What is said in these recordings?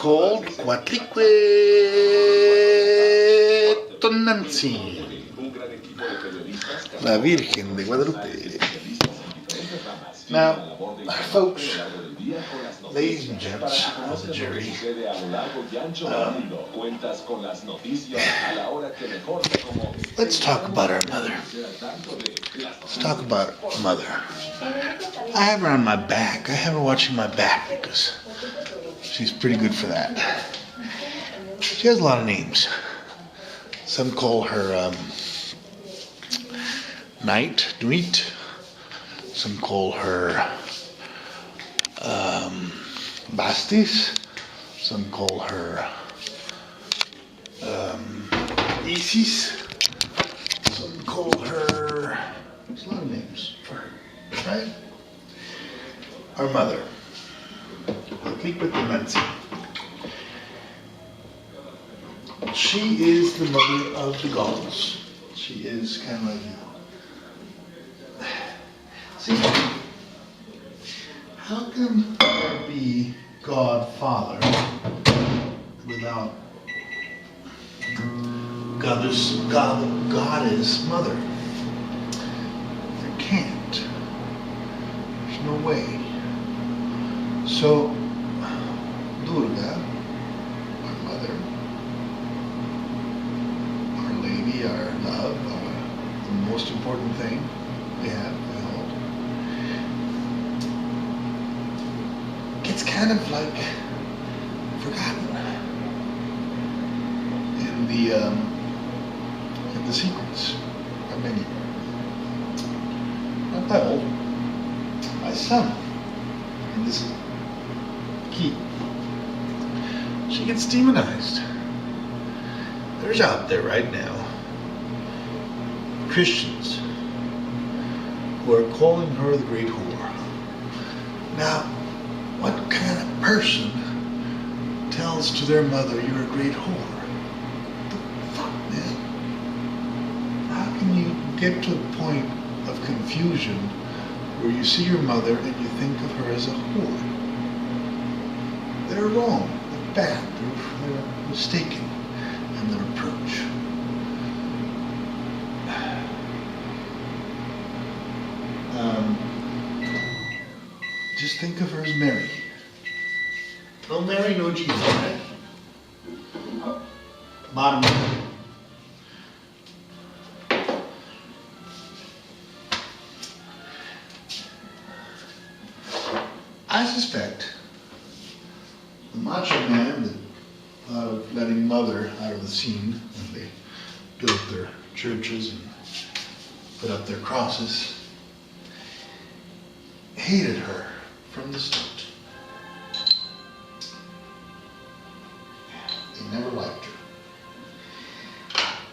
called Coatlicue Tonantzin, la Virgen de Guadalupe. Now, folks, ladies and gents of the jury, let's talk about our mother. Let's talk about mother. I have her on my back. I have her watching my back because she's pretty good for that. She has a lot of names. Some call her Night, Nuit. Some call her Bastis. Some call her Isis. Some call her... There's a lot of names for her, right? Our mother. Coatlicue Tonantzin. She is the mother of the gods. She is kind of like... See, how can there be God Father without Goddess Mother? There can't. There's no way. So, Durga, our mother, our lady, our love, the most important thing we have, it's kind of like forgotten in the sequence of many. Not my old, my son, and this is key. She gets demonized. There's out there right now Christians who are calling her the great whore. Now, what kind of person tells to their mother, you're a great whore? What the fuck, man? How can you get to a point of confusion where you see your mother and you think of her as a whore? They're wrong. They're bad. They're mistaken in their approach. Just think of her as Mary. No Mary, no Jesus, right? Bottom line. I suspect the macho man that thought of letting mother out of the scene when they built their churches and put up their crosses hated her from the start. They never liked her.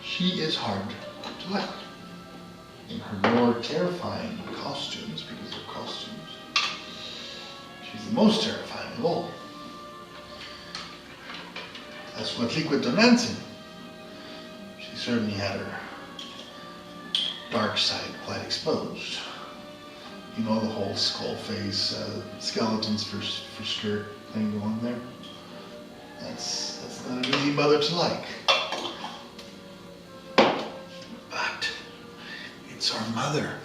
She is hard to like. In her more terrifying costumes, because they're costumes, she's the most terrifying of all. As Coatlicue Tonantzin, she certainly had her dark side quite exposed. You know, the whole skull face, skeletons for skirt thing going there. That's not an easy mother to like. But it's our mother.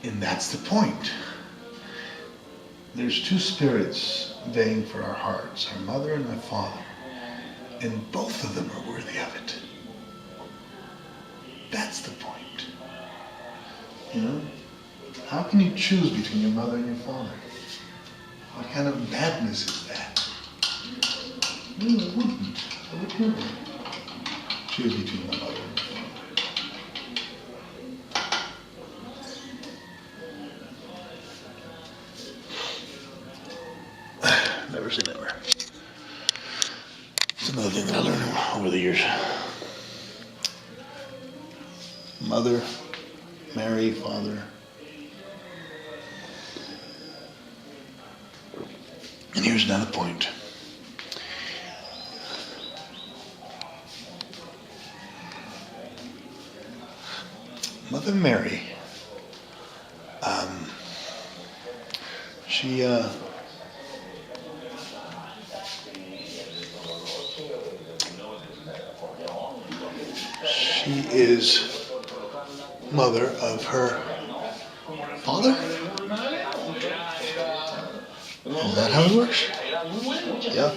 And that's the point. There's two spirits vying for our hearts, our mother and our father. And both of them are worthy of it. That's the point. You know? How can you choose between your mother and your father? What kind of madness is that? No, it wouldn't. I would never choose between my mother and my father. Never say never. It's another thing that I learned over the years. Mother, Mary, father. And here's another point. Mother Mary, she She is mother of her father? Is that how it works? Yeah.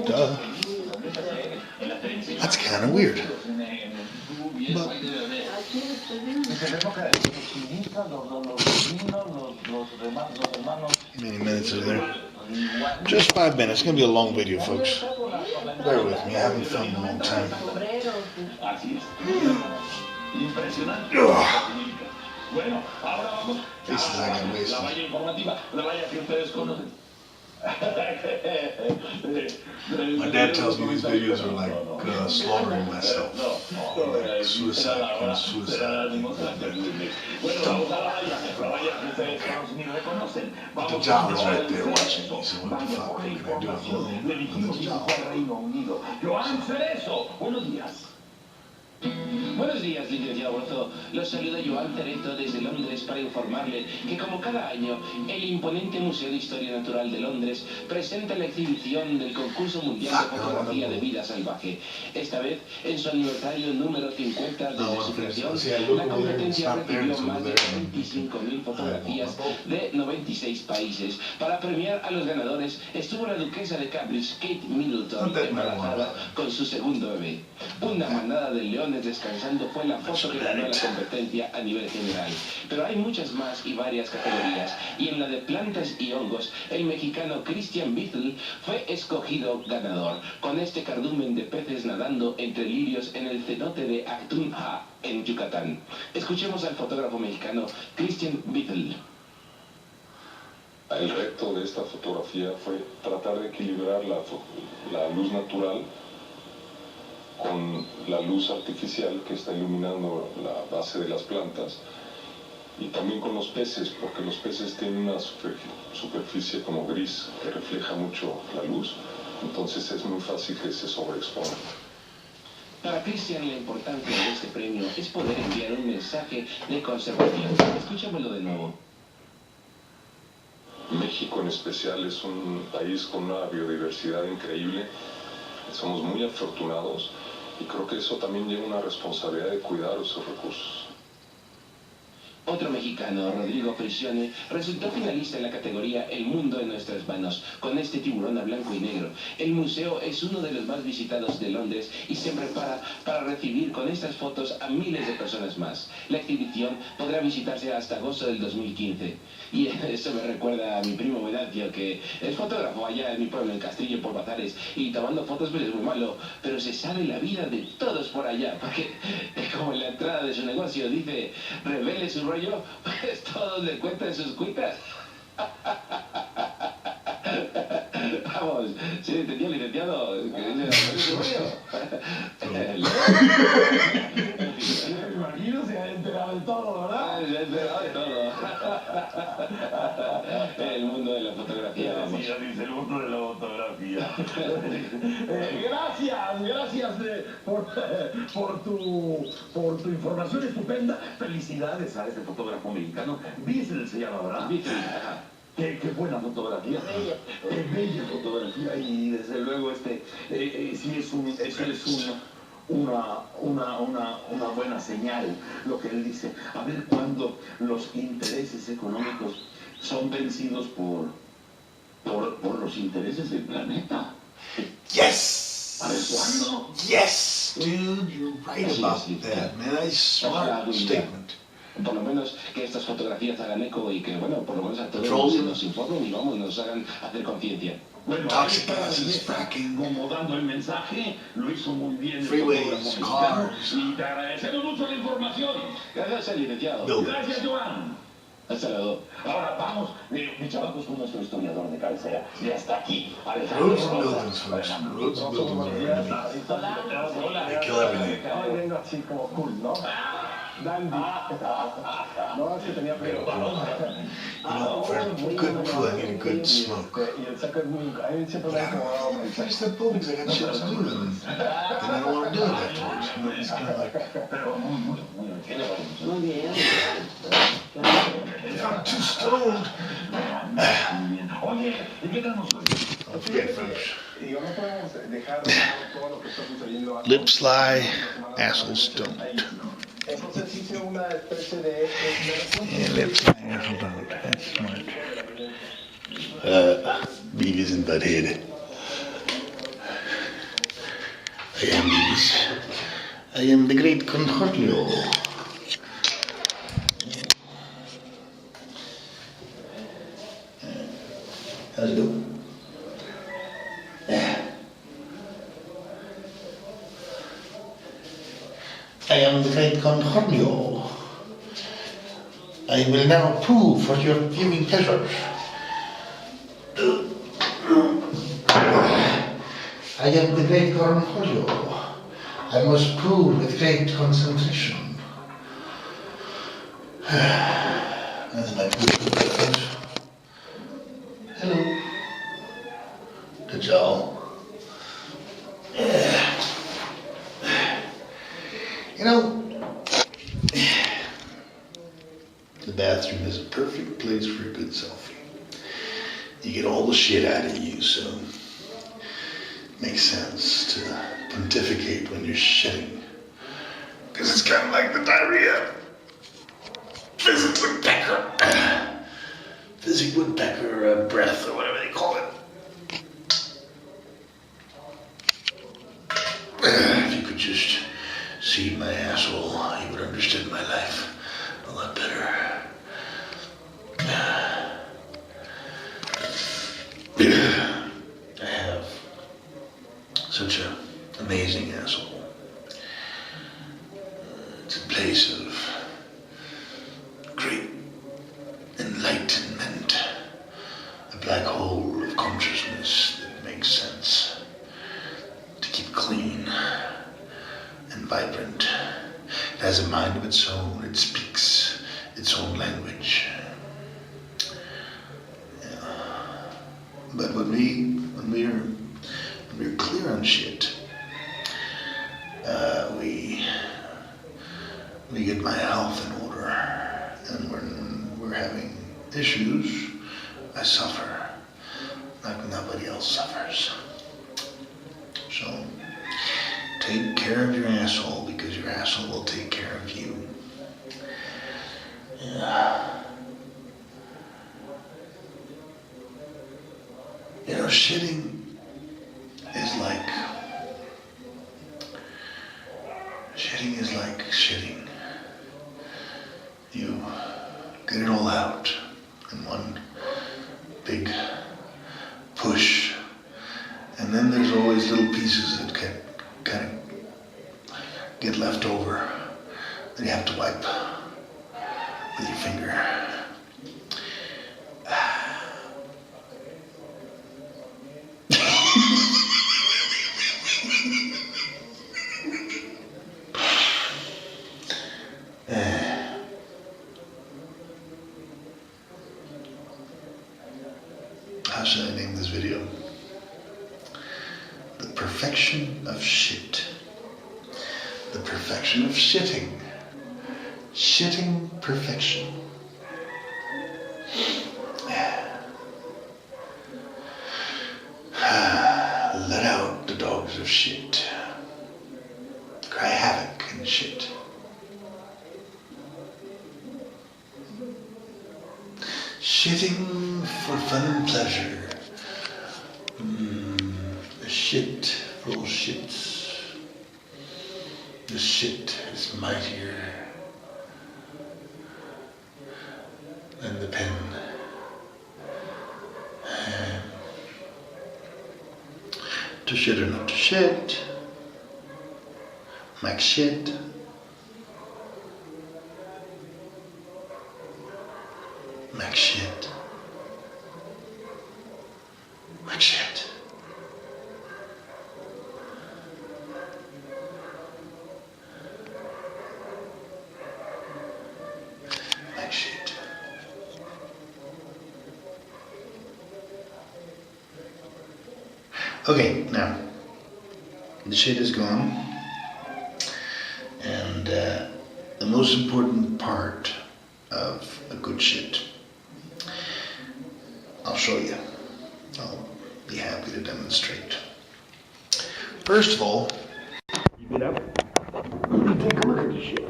Duh. That's kind of weird. But how many minutes is there? Just 5 minutes. It's going to be a long video, folks. Bear with me. I haven't filmed in a long time. Faces I got wasted. My dad tells me these videos are like slaughtering myself, like suicide. But the job is right there watching me, so what the fuck can I do alone with the job? Buenos días, licenciado Borzo. Los saluda Joan Cerezo desde Londres para informarle que, como cada año, el imponente Museo de Historia Natural de Londres presenta la exhibición del concurso mundial de fotografía de vida salvaje. Esta vez, en su aniversario número 50 desde su creación, la competencia recibió más de 25.000 fotografías de 96 países. Para premiar a los ganadores estuvo la duquesa de Cambridge, Kate Middleton, embarazada con su segundo bebé. Una manada de leones descansando fue la foto que ganó la competencia a nivel general. Pero hay muchas más y varias categorías, y en la de plantas y hongos, el mexicano Christian Bithell fue escogido ganador, con este cardumen de peces nadando entre lirios en el cenote de Actunha, en Yucatán. Escuchemos al fotógrafo mexicano Christian Bithell. El reto de esta fotografía fue tratar de equilibrar la luz natural con la luz artificial que está iluminando la base de las plantas, y también con los peces, porque los peces tienen una superficie como gris que refleja mucho la luz, entonces es muy fácil que se sobreexpongan. Para Christian, la importancia de este premio es poder enviar un mensaje de conservación. Escúchamelo de nuevo. México en especial es un país con una biodiversidad increíble. Somos muy afortunados y creo que eso también lleva una responsabilidad de cuidar esos recursos. Otro mexicano, Rodrigo Frisione, resultó finalista en la categoría El mundo en nuestras manos, con este tiburón a blanco y negro. El museo es uno de los más visitados de Londres y se prepara para recibir con estas fotos a miles de personas más. La exhibición podrá visitarse hasta agosto del 2015. Y eso me recuerda a mi primo Venancio, que es fotógrafo allá en mi pueblo, en Castillo por Bazares, y tomando fotos pues es muy malo, pero se sabe la vida de todos por allá, porque como en la entrada de su negocio dice, revele su rollo, pues todos le cuentan sus cuitas. Vamos, sí, entendió, licenciado, que dice, revele su rollo. Me imagino se ha enterado de todo, ¿verdad? Se ha enterado de todo. El mundo de la fotografía, vamos. Sí, dice el mundo de la fotografía. Gracias por tu información estupenda. Felicidades a este fotógrafo mexicano. Bithell se llama, ¿verdad? Bithell, ajá. Qué buena fotografía. Qué bella fotografía. Y desde luego sí es una buena señal lo que él dice. A ver cuándo los intereses económicos son vencidos por los intereses del planeta. Yes! A ver cuándo. Yes! Dude, you're right about that, man. That's a smart statement. Por lo menos que estas fotografías hagan eco y que, bueno, por lo menos a todos nos informen y vamos, nos hagan hacer conciencia. Bueno, Toxic gases, fracking, como dando el mensaje, lo hizo muy bien el freeways, cars. y te agradecemos mucho la información. Gracias, licenciado. Gracias, Joan. Hasta luego. Ahora vamos, mi chavacos, con nuestro historiador de cabecera. Ya está aquí, Alejandro. Roads and buildings, folks. Roads and buildings are enemy. They kill everything. Hoy vengo así como cool, ¿no? Dandy. No, es que tenía frío. You know, for good food, I need a good smoke. Y el saco es muy... A mí siempre me ha incomodado. Finish that boat because I got shit to do, and then I don't want to do it afterwards. You know, it's kind of like, Muy bien. if I'm too stoned. Oye, ¿y qué tenemos hoy? Don't forget, folks. Y no podemos dejar todo lo que está sucediendo. Lips lie, assholes don't. Entonces hice una especie de Yeah, lips lie, assholes don't. That's smart. Beavis and Butthead. I am Beavis. I am the great Concordio. How's it go? I am the great Concordio. I will now prove for your viewing pleasure. I am the great Concordio. I must prove with great concentration. That's my good. Hello. Good job. You know, the bathroom is a perfect place for a good selfie. You get all the shit out of you, so it makes sense to pontificate when you're shitting. Because it's kind of like the diarrhea. Physic woodpecker breath, or whatever they call it. If you could just see my asshole, you would understand my life a lot better. I have such an amazing asshole. It's a place of great enlightenment, a black hole of consciousness that makes sense, to keep clean and vibrant. It has a mind of its own, it speaks its own language. Yeah. But when we're clear on shit, we get my health in order, and when we're having issues, I suffer like nobody else suffers. So take care of your asshole, because your asshole will take care of you. Yeah. You know, shitting is like shitting. You get it all out in one big push, and then there's always little pieces that can kind of get left over that you have to wipe with your finger. How should I name this video? The perfection of shit. The perfection of shitting. Shitting perfection. Let out the dogs of shit. Cry havoc and shit. Shitting for fun and pleasure. A shit for all shits. The shit is mightier than the pen. To shit or not to shit. Max shit. Max shit. Max shit. Max shit. Okay, now the shit is gone, and the most important part of a good shit, I'll show you. I'll be happy to demonstrate. First of all, You get up, you take a look at the shit.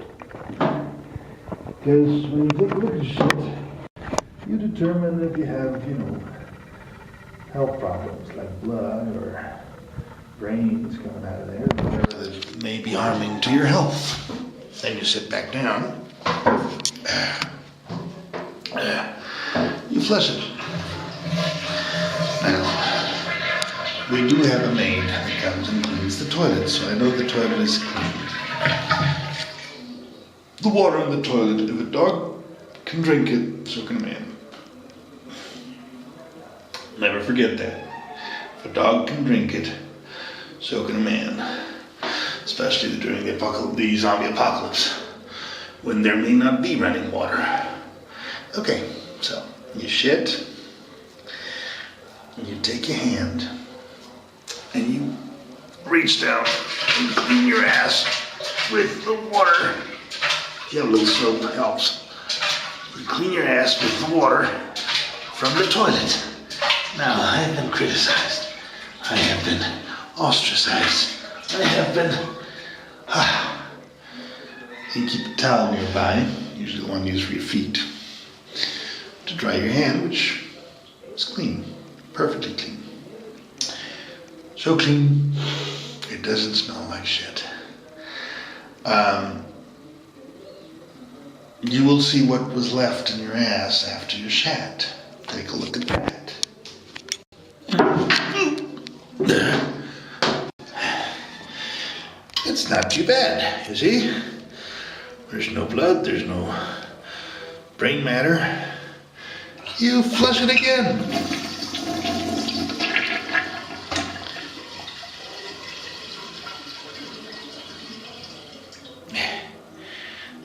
Because when you take a look at the shit, you determine if you have, health problems like blood or brains coming out of there. whatever that may be harming to your health. Then you sit back down. You flush it. Now, we do have a maid that comes and cleans the toilet, so I know the toilet is clean. The water in the toilet, if a dog can drink it, so can a man. Never forget that. If a dog can drink it, so can a man. Especially during the zombie apocalypse, when there may not be running water. Okay, so you shit, and you take your hand, and you reach down and clean your ass with the water. If you have a little soap, it helps. You clean your ass with the water from the toilet. Now, I have been criticized. I have been ostracized. I have been... You keep a towel nearby, usually the one used for your feet, to dry your hand, which is clean, perfectly clean. So clean, it doesn't smell like shit. You will see what was left in your ass after you shat. Take a look at that. It's not too bad, you see? There's no blood, there's no brain matter. You flush it again.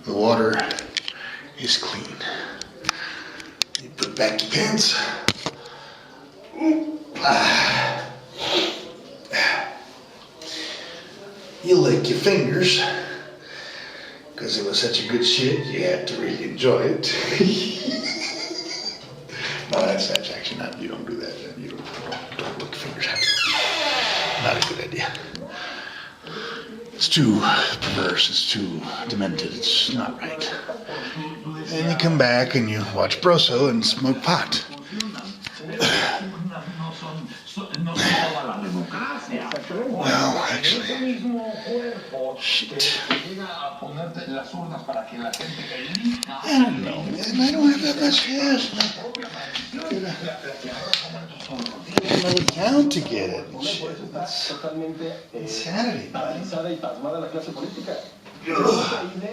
The water is clean. You put back your pants. You lick your fingers, because it was such a good shit, you had to really enjoy it. No, that's actually not, you don't do that. You don't lick your fingers. Not a good idea. It's too perverse, it's too demented, it's not right. And you come back and you watch Broso and smoke pot. Well, actually, shit. I don't know, man. I don't have that much gas. Another town to get it. Shit. That's insanity, man.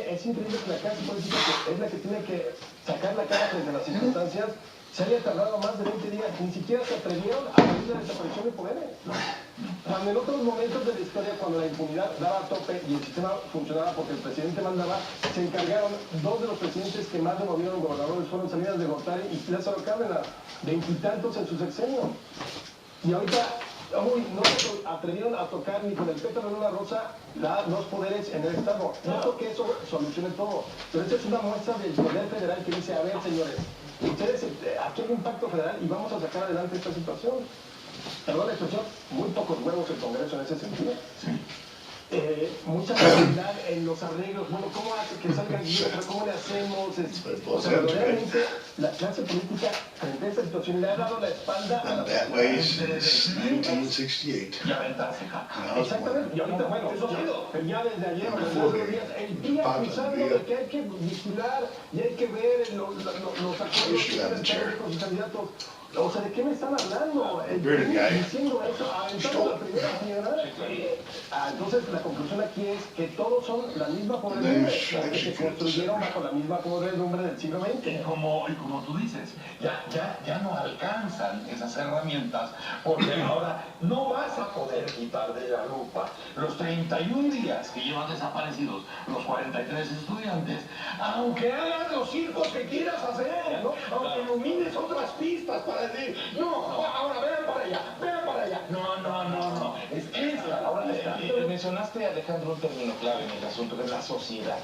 Es increíble que la clase política, que es la que tiene que sacar la cara frente a las circunstancias, se haya tardado más de 20 días. Ni siquiera se atrevieron a pedir la desaparición de poderes. Cuando en otros momentos de la historia, cuando la impunidad daba a tope y el sistema funcionaba porque el presidente mandaba, se encargaron dos de los presidentes que más removieron gobernadores fueron Salinas de Gortari y Lázaro Cárdenas, 20 y tantos en su sexenio. Y ahorita, no se atrevieron a tocar ni con el pétalo de una rosa los poderes en el Estado. No creo que eso solucione todo, pero esta es una muestra del poder federal que dice, a ver, señores, ustedes, aquí hay un pacto federal y vamos a sacar adelante esta situación. Perdón la expresión, muy pocos huevos el Congreso en ese sentido. Sí. Mucha facilidad en los arreglos. Bueno, ¿cómo hace que salgan bien? ¿Cómo le hacemos? O sea, realmente la clase política frente a esta situación le ha dado la espalda a la That way since 1968. Exactamente. Y ahorita, bueno, ya desde ayer, el día avisando de que hay que vigilar y hay que ver los acuerdos que están con sus candidatos. O sea, ¿de qué me están hablando? Diciendo eso, aventando la primera señora. Entonces, la conclusión aquí es que todos son la misma podredumbre, porque se construyeron bajo la misma podredumbre del siglo XX. Y como tú dices, ya no alcanzan esas herramientas, porque ahora no vas a poder quitar de la lupa los 31 días que llevan desaparecidos los 43 estudiantes, aunque hagas los circos que quieras hacer, ¿no? Aunque ilumines otras pistas para decir, no, ahora vean para allá. No. Es esa. Ahora mencionaste, Alejandro, un término clave en el asunto de la sociedad.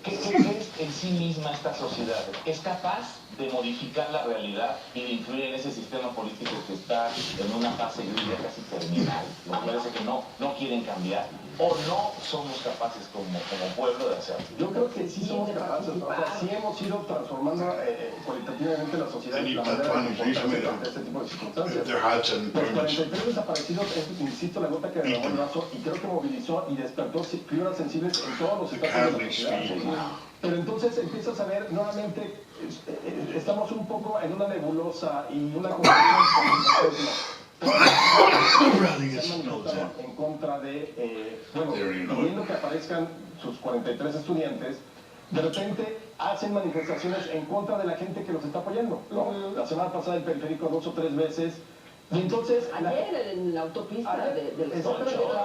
¿Qué es en sí misma esta sociedad? ¿Es capaz de modificar la realidad y de influir en ese sistema político que está en una fase, yo diría, casi terminal? Me parece que no quieren cambiar. ¿O no somos capaces como pueblo de hacerlo? Yo creo que sí somos capaces, o sea, sí hemos ido transformando cualitativamente la sociedad y la manera de comportarse ante este tipo de circunstancias. Los 43 desaparecidos es, insisto, la gota que derramó el vaso y creo que movilizó y despertó fibras sensibles en todos los estados de la sociedad. Pero entonces empiezas a ver, nuevamente, estamos un poco en una nebulosa y una confusión en contra de, pidiendo que aparezcan sus 43 estudiantes, de repente hacen manifestaciones en contra de la gente que los está apoyando, ¿no? La semana pasada el periférico 2 o 3 veces, y entonces... Ayer en la autopista del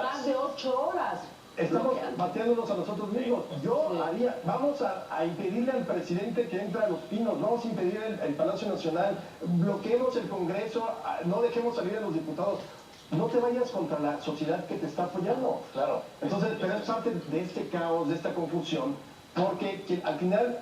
más de 8 horas. Estamos bateándonos a nosotros mismos. Yo haría, vamos a impedirle al presidente que entre a Los Pinos, vamos a impedir el Palacio Nacional, bloqueemos el Congreso, no dejemos salir a los diputados. No te vayas contra la sociedad que te está apoyando. Claro. Entonces, pero es parte de este caos, de esta confusión, porque al final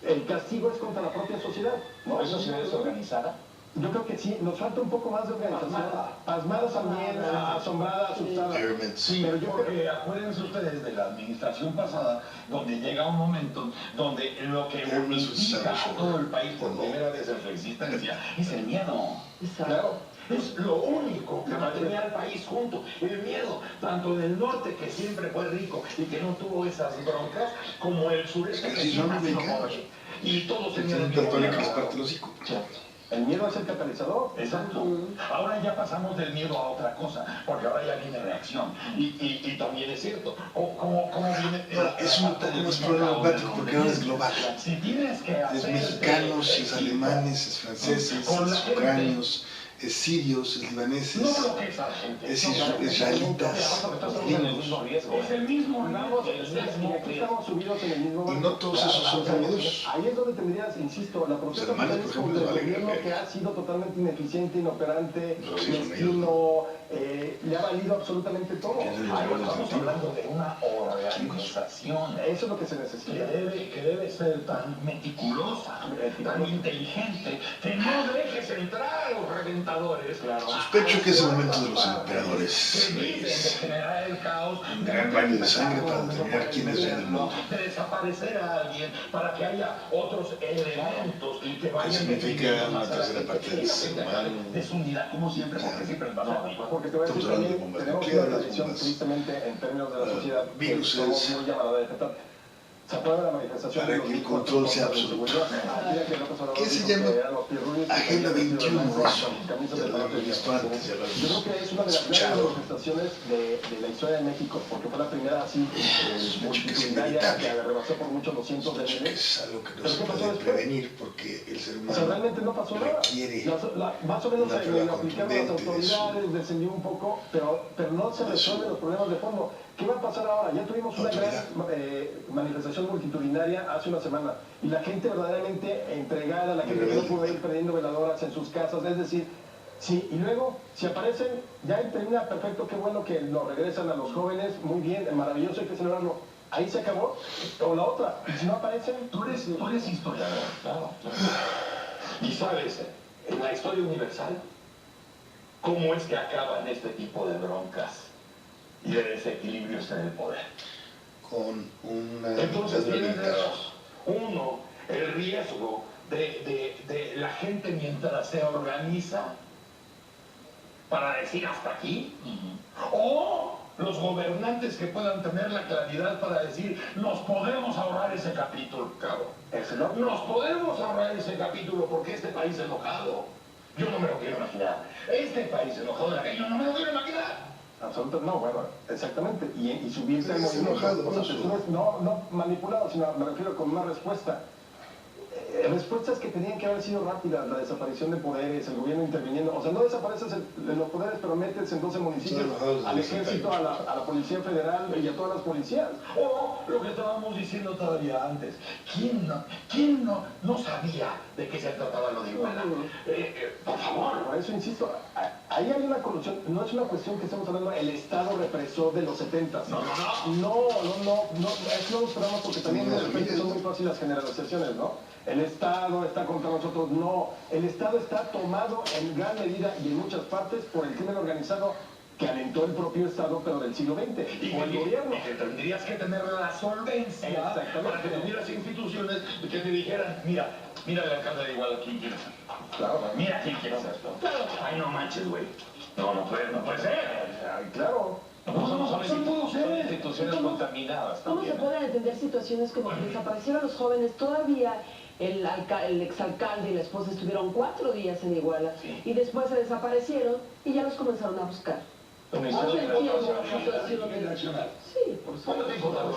el castigo es contra la propia sociedad, ¿no? ¿Es sociedad desorganizada? Yo creo que sí, nos falta un poco más de organización. Pasmada también, asombrada, asustada. Sí, pero yo porque acuérdense ustedes de la administración pasada, donde llega un momento donde lo que unifica a todo el país por primera vez en su existencia es el miedo. Claro. Es lo único que mantenía al país junto, el miedo, tanto del norte, que siempre fue rico y que no tuvo esas broncas, como el sureste, que siempre ha sido pobre. Y todos tenían que el miedo es el catalizador. Exacto. Ahora ya pasamos del miedo a otra cosa, porque ahora ya viene reacción. Y también es cierto. ¿Cómo viene? Es un poco más problemático porque ahora es global. Si tienes que hacer, es mexicanos, es alemanes, es franceses, es ucranianos, es sirios, es libaneses, no lo que es Argentina, es israelitas, gringos. Es el mismo Y aquí estamos subidos en el mismo Y no todos esos son unidos. Ahí es donde tendrías, insisto, la protesta Los alemanes, por ejemplo, del les vale gobierno verga. que ha sido totalmente ineficiente, inoperante, Los sí son mezquino, le ha valido absolutamente todo. Estamos hablando de una organización. Eso es lo que se necesita. Que debe ser tan meticulosa, tan inteligente, que no dejes entrar a los reventadores. Sospecho que es el momento de los emperadores Que viven de reyes. generar el caos, Un gran baño de sangre para determinar quién es rey del mundo. de desaparecer a alguien para que haya otros elementos que vayan significa definiendo una más a la tercera gente. parte del ser humano. Desunidad, como siempre, porque siempre nos pasa lo mismo. Porque te voy a decir Estamos hablando de también, bombas tenemos una nucleares, tradición bombas, tristemente en términos de la sociedad que viruses, somos muy llamados a detectar. ¿Se acuerdan de la manifestación para de los que el ricos control por sea la absoluto. seguridad? ¿Qué se llama? Agenda 21 de eso. Ya lo hemos visto antes, ya lo hemos Yo creo que es una de las grandes escuchado. manifestaciones de la historia de México, porque fue la primera así multitudinaria que rebasó por mucho los cientos de Sospecho que miles. es algo que no ¿Pero se qué pasó puede después? prevenir porque el ser O sea, humano realmente no pasó nada. requiere Más o menos una se prueba lo aplicaron las contundente de autoridades, descendió un poco, pero no se resuelven los problemas de fondo. ¿Qué va a pasar ahora? Ya tuvimos una gran manifestación multitudinaria hace una semana y la gente verdaderamente entregada, la gente que no pudo ir prendiendo veladoras en sus casas, es decir, sí, y luego, si aparecen, ya termina perfecto, qué bueno que nos regresan a los jóvenes, muy bien, maravilloso, hay que celebrarlo. Ahí se acabó, o la otra, y si no aparecen, Tú eres historiador, claro. Y sabes, en la historia universal, cómo es que acaban este tipo de broncas y de desequilibrios en el poder. con una Entonces dictadura vienen de militar. dos. Uno, el riesgo de la gente mientras se organiza para decir hasta aquí. O los gobernantes que puedan tener la claridad para decir, nos podemos ahorrar ese capítulo, cabrón. Nos podemos ahorrar ese capítulo porque este país enojado, yo no me lo quiero imaginar. Este país enojado de aquello no me lo quiero imaginar. absolutamente, no, bueno, exactamente, y subirse al Es movimiento, enojado, o sea, ¿no? no manipulado, sino me refiero con una respuesta. respuestas que tenían que haber sido rápidas, la desaparición de poderes, el gobierno interviniendo, o sea, no desapareces los poderes, pero metes en 12 municipios al ejército, a la policía federal y a todas las policías. O lo que estábamos diciendo todavía antes, ¿quién no sabía de qué se trataba lo de Iguala? Por favor. Por eso insisto, ahí hay una corrupción, no es una cuestión que estamos hablando el Estado represor de los 70s. No, eso no lo esperamos porque también de repente son muy fáciles las generalizaciones, ¿no? El Estado está contra nosotros, no. El Estado está tomado en gran medida y en muchas partes por el crimen organizado que alentó el propio Estado, pero del siglo XX, o el gobierno. Y que tendrías que tener la solvencia para que tuvieras instituciones que te dijeran, mira el alcalde de Iguala, ¿quién quiere ser? Claro. Mira quién quiere ser. Ay, no manches, güey. No puede ser. Ay, claro. Son instituciones contaminadas. ¿Cómo se pueden entender situaciones como que desaparecieron los jóvenes? Todavía el exalcalde y la esposa estuvieron 4 días en Iguala y después se desaparecieron y ya los comenzaron a buscar. Una No historia se entiende de la situación de... Sí, por ¿Cuánto tiempo tardó?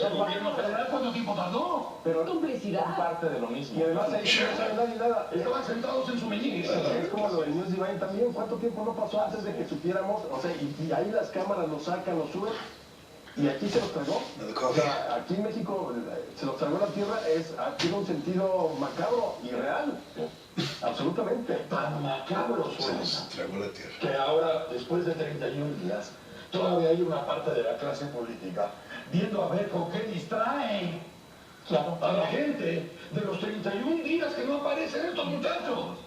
¿El gobierno federal cuánto tiempo tardó? Pero complicidad. parte de lo mismo. y además ahí no sabe nadie nada. Estaban sentados en su meñique. Es como lo del News Divine también. ¿Cuánto tiempo no pasó antes de que supiéramos? O sea, y ahí las cámaras lo sacan, lo suben. Y aquí se los tragó. O sea, aquí en México se los tragó la tierra, tiene un sentido macabro y real. Absolutamente. Tan macabro Se suena nos tragó la tierra. que ahora, después de 31 días, todavía hay una parte de la clase política viendo a ver con qué distraen a la gente de los 31 días que no aparecen estos muchachos.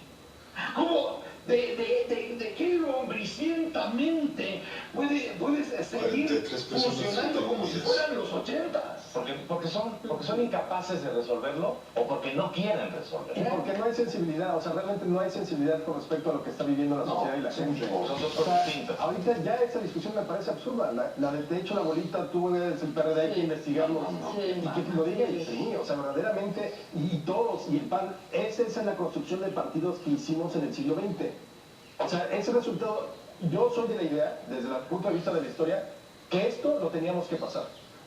¿Cómo? ¿De qué lombricientamente puedes seguir 43 personas funcionando como si fueran los 80s? Porque son incapaces de resolverlo o porque no quieren Y resolverlo. porque no hay sensibilidad, o sea, realmente no hay sensibilidad con respecto a lo que está viviendo la sociedad y la gente. son dos O cosas sea, distintas. ahorita ya esta discusión me parece absurda. De hecho, la bolita tuvo el PRD, hay que investigarlo. Sí. Y que lo diga el PRI, o sea, verdaderamente, y todos, y el PAN, esa es la construcción de partidos que hicimos en el siglo XX. O sea, ese resultado, yo soy de la idea, desde el punto de vista de la historia, que esto lo teníamos que pasar.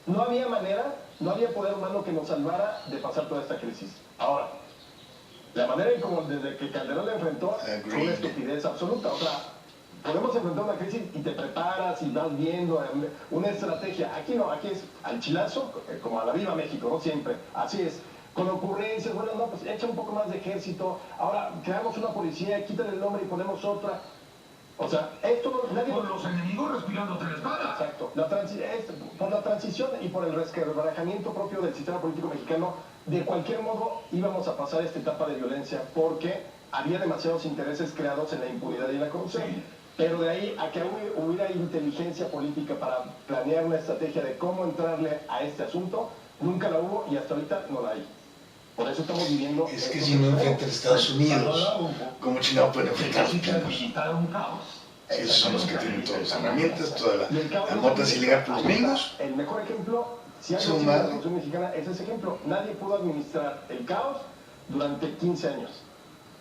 No había manera, no había poder humano que nos salvara de pasar toda esta crisis. Ahora, la manera en como desde que Calderón la enfrentó fue una estupidez absoluta. O sea, podemos enfrentar una crisis y te preparas y vas viendo una estrategia. Aquí no, aquí es al chilazo, como a la viva México, ¿no? Siempre. Así es. Con ocurrencias, bueno, no, pues echa un poco más de ejército, ahora creamos una policía, quítale el nombre y ponemos otra. O sea, esto nadie... Con los enemigos respirando tres balas. Exacto. Por la transición y por el resquebrajamiento propio del sistema político mexicano, de cualquier modo íbamos a pasar esta etapa de violencia porque había demasiados intereses creados en la impunidad y en la corrupción. Sí. Pero de ahí a que hubiera inteligencia política para planear una estrategia de cómo entrarle a este asunto, nunca la hubo y hasta ahorita no la hay. Por eso estamos viviendo... Es que si no enfrentan a Estados Unidos, ¿cómo chingado pueden enfrentar a los Necesitan gringos? visitar un caos. Si esos son los que tienen todas las herramientas, toda Y el caos la mota es ilegal por los ahí está. gringos. El mejor ejemplo, si algo Su tiene la madre. Revolución Mexicana, es ese ejemplo. Nadie pudo administrar el caos durante 15 años.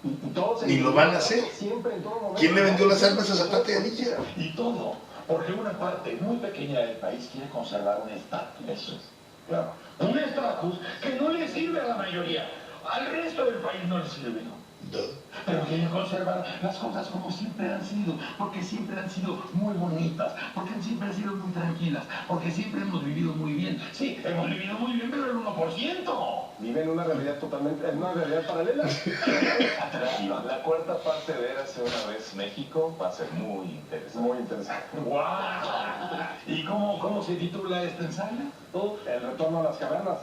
Y todos Ni lo van a hacer. Siempre, en todo momento. ¿Quién le vendió las armas a Zapata y a Villa? Y todo porque una parte muy pequeña del país quiere conservar un estatus. Eso es. Claro. Un estatus que no le sirve a la mayoría. Al resto del país no le sirve. Pero quieren conservar las cosas como siempre han sido, porque siempre han sido muy bonitas, porque siempre han sido muy tranquilas, porque siempre hemos vivido muy bien. Sí, hemos vivido muy bien, pero el 1%. Viven una realidad totalmente, en una realidad paralela. Atractiva. La cuarta parte de Érase una vez México va a ser muy interesante. Muy interesante. ¡Guau! ¿Y cómo se titula este ensayo? El retorno a las cavernas.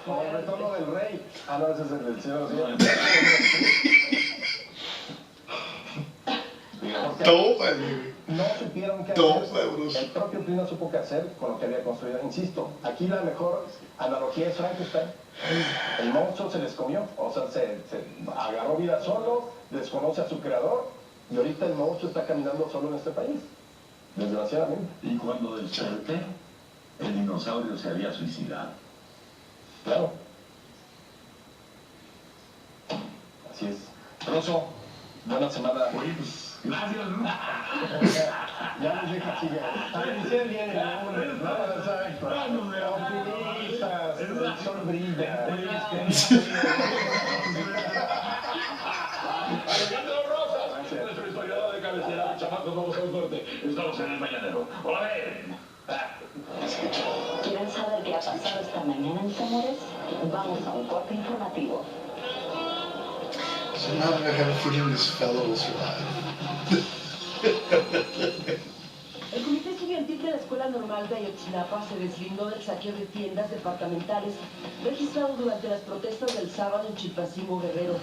Como el retorno del rey. Ah, no, ese es el del cielo. Toma, güey. No supieron qué Toma, hacer. bros. El propio PRI no supo qué hacer con lo que había construido. Insisto, aquí la mejor analogía es Frankenstein. El monstruo se les comió, o sea, se agarró vida solo, desconoce a su creador y ahorita el monstruo está caminando solo en este país. Desgraciadamente. Y cuando desperté, el dinosaurio se había suicidado. Claro. Así es. Rosso, buena semana. Oye, pues Gracias. Ya nos deja así ya. Iniciar bien el lunes, ¿no? Exacto. Optimistas, el sol brilla. Alejandro Rosas, nuestro historiador de cabecera, chamacos, vamos a un corte. Estamos en el Mañanero. Hola, ven. ¿Quieren saber qué ha pasado esta mañana, mis amores? Vamos a un corte informativo. Somehow I have a feeling this fellow will survive. El comité estudiantil de la Escuela Normal de Ayotzinapa se deslindó del saqueo de tiendas departamentales registrado durante las protestas del sábado en Chilpancingo, Guerrero.